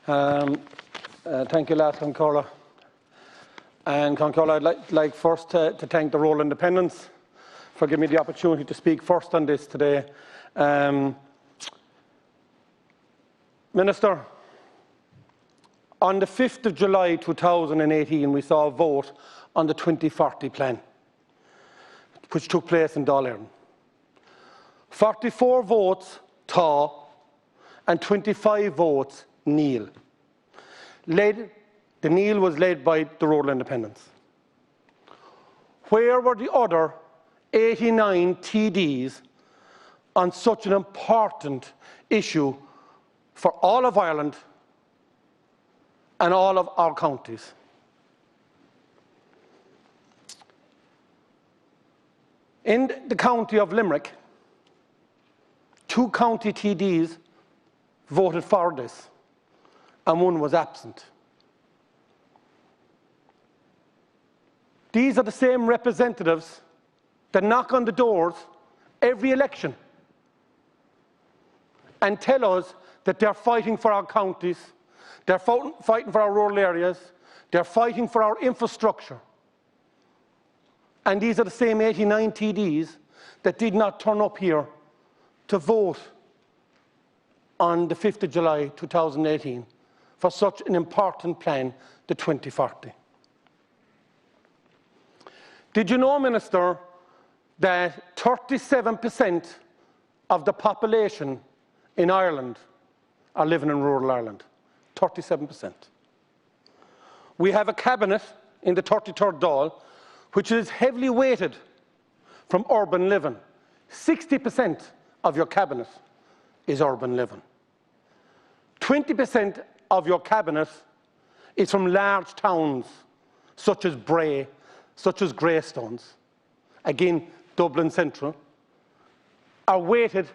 Thank you, last Concola. And Concola, I'd like first to thank the Rural Independents for giving me the opportunity to speak first on this today. Minister, on the 5th of July 2018, we saw a vote on the 2040 plan, which took place in Dáil Éireann. 44 votes tá and 25 votes nil. The nil was led by the Rural Independents. Where were the other 89 TDs on such an important issue for all of Ireland and all of our counties? In the county of Limerick, 2 county TDs voted for this, and 1 was absent. These are the same representatives that knock on the doors every election and tell us that they're fighting for our counties, they're fighting for our rural areas, they're fighting for our infrastructure. And these are the same 89 TDs that did not turn up here to vote on the 5th of July 2018 for such an important plan, the 2040. Did you know, Minister, that 37% of the population in Ireland are living in rural Ireland? 37%. We have a cabinet in the 33rd Dáil which is heavily weighted from urban living. 60% of your cabinet is urban living. 20% of your cabinet is from large towns such as Bray, such as Greystones, again Dublin Central, are weighted,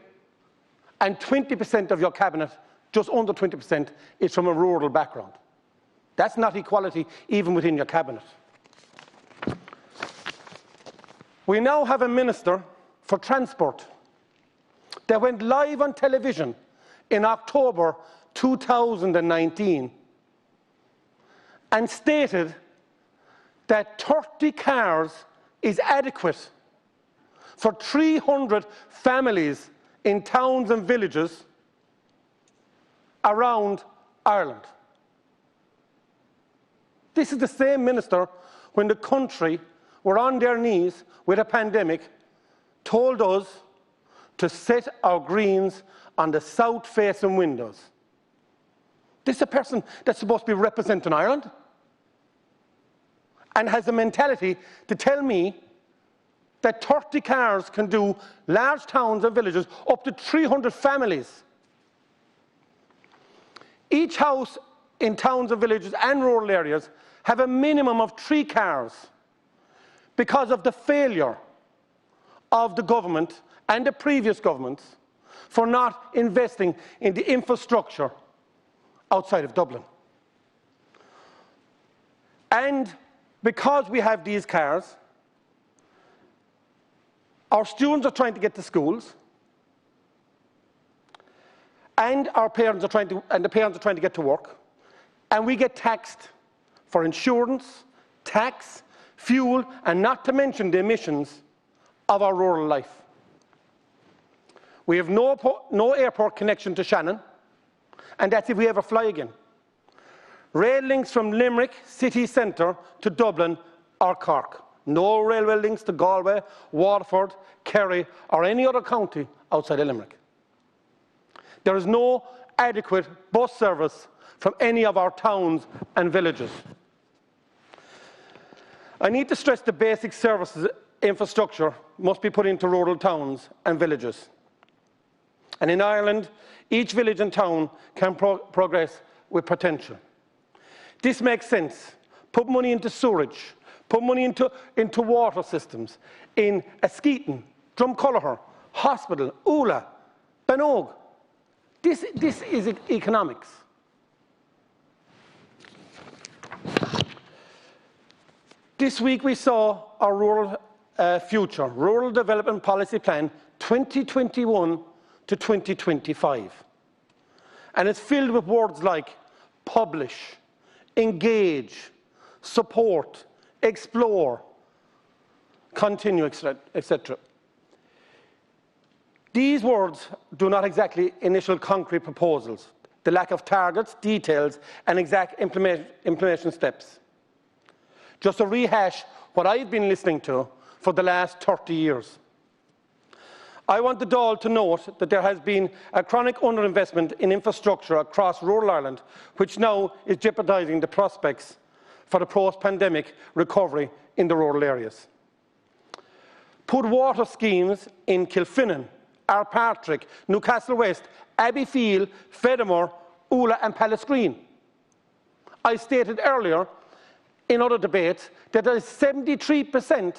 and 20% of your cabinet, just under 20%, is from a rural background. That's not equality even within your cabinet. We now have a Minister for Transport that went live on television in October 2019 and stated that 30 cars is adequate for 300 families in towns and villages around Ireland. This is the same minister when the country were on their knees with a pandemic told us to set our greens on the south-facing windows. This is a person that's supposed to be representing Ireland and has the mentality to tell me that 30 cars can do large towns and villages, up to 300 families. Each house in towns and villages and rural areas have a minimum of 3 cars because of the failure of the government and the previous governments for not investing in the infrastructure outside of Dublin. And because we have these cars, our students are trying to get to schools, and the parents are trying to get to work, and we get taxed for insurance, tax, fuel, and not to mention the emissions of our rural life. We have no airport connection to Shannon, and that's if we ever fly again. Rail links from Limerick city centre to Dublin or Cork. No railway links to Galway, Waterford, Kerry or any other county outside of Limerick. There is no adequate bus service from any of our towns and villages. I need to stress the basic services infrastructure must be put into rural towns and villages. And in Ireland, each village and town can progress with potential. This makes sense. Put money into sewerage, put money into water systems in Askeaton, Drumculliher, Hospital, Ula, Banog. This is economics. This week we saw our rural future, Rural Development Policy Plan 2021 to 2025. And it's filled with words like publish, engage, support, explore, continue, etc. These words do not exactly initial concrete proposals, the lack of targets, details, and exact implementation steps. Just to rehash what I've been listening to for the last 30 years. I want the Dáil to note that there has been a chronic underinvestment in infrastructure across rural Ireland, which now is jeopardising the prospects for the post-pandemic recovery in the rural areas. Put water schemes in Kilfinnan, Arpatrick, Newcastle West, Abbeyfield, Fedamore, Ula and Pallasgreen. I stated earlier in other debates that there is 73%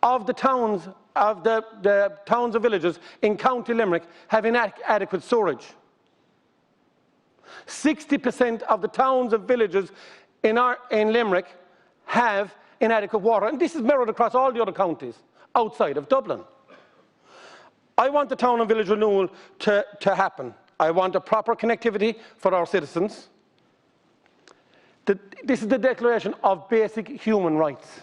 of the towns and villages in County Limerick have inadequate sewerage. 60% of the towns and villages in Limerick have inadequate water, and this is mirrored across all the other counties outside of Dublin. I want the town and village renewal to happen. I want a proper connectivity for our citizens. This is the declaration of basic human rights.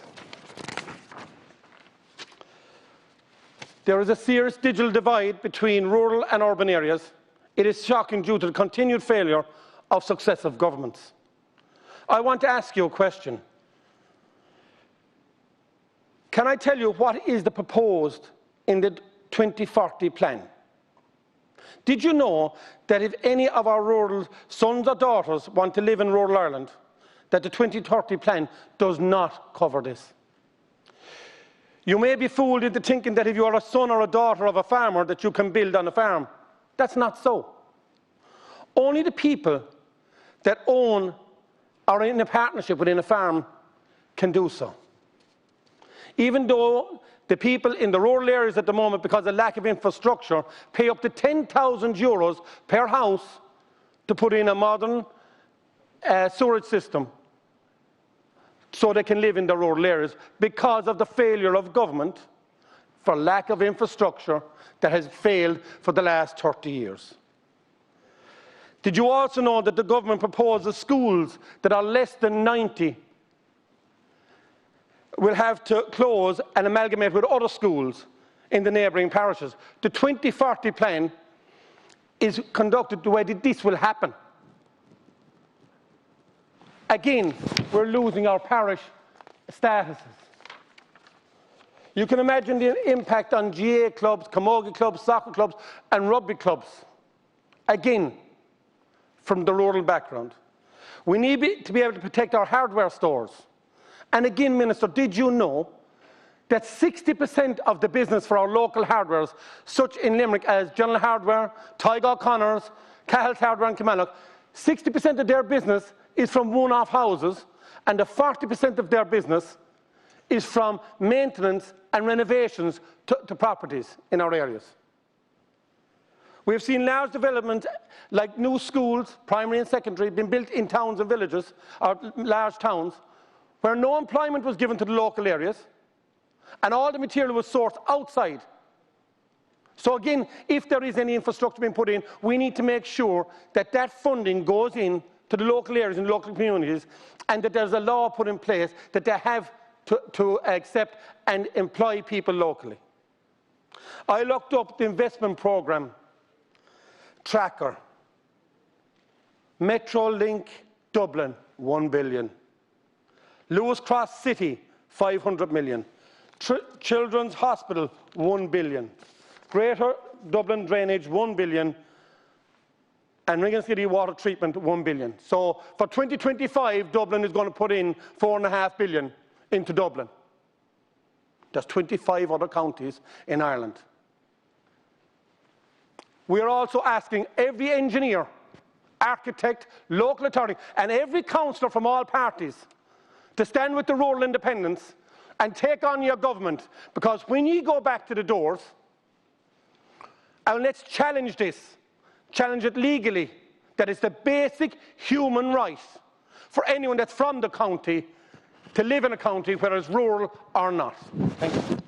There is a serious digital divide between rural and urban areas. It is shocking due to the continued failure of successive governments. I want to ask you a question. Can I tell you what is the proposed in the 2040 plan? Did you know that if any of our rural sons or daughters want to live in rural Ireland, that the 2030 plan does not cover this? You may be fooled into thinking that if you are a son or a daughter of a farmer that you can build on a farm. That's not so. Only the people that own or are in a partnership within a farm can do so. Even though the people in the rural areas at the moment, because of lack of infrastructure, pay up to €10,000 per house to put in a modern sewerage system so they can live in the rural areas because of the failure of government for lack of infrastructure that has failed for the last 30 years. Did you also know that the government proposes schools that are less than 90 will have to close and amalgamate with other schools in the neighbouring parishes? The 2040 plan is conducted the way that this will happen. Again, we're losing our parish statuses. You can imagine the impact on GA clubs, camogie clubs, soccer clubs and rugby clubs. Again, from the rural background. We need to be able to protect our hardware stores. And again, Minister, did you know that 60% of the business for our local hardwares, such in Limerick as General Hardware, Tyga O'Connor's, Cahill's Hardware and Kilmallock, 60% of their business is from one-off houses, and the 40% of their business is from maintenance and renovations to properties in our areas. We have seen large development like new schools, primary and secondary, being built in towns and villages, or large towns, where no employment was given to the local areas, and all the material was sourced outside. So again, if there is any infrastructure being put in, we need to make sure that that funding goes in to the local areas and local communities, and that there's a law put in place that they have to accept and employ people locally. I looked up the investment programme tracker. Metrolink Dublin, 1 billion. Lewis Cross City, 500 million. Children's Hospital, 1 billion. Greater Dublin Drainage, 1 billion. And Ringan City Water Treatment, 1 billion. So for 2025, Dublin is going to put in 4.5 billion into Dublin. There's 25 other counties in Ireland. We are also asking every engineer, architect, local authority, and every councillor from all parties to stand with the rural independents and take on your government, because when you go back to the doors, and let's challenge this, challenge it legally, that it's the basic human right for anyone that's from the county to live in a county, whether it's rural or not. Thank you.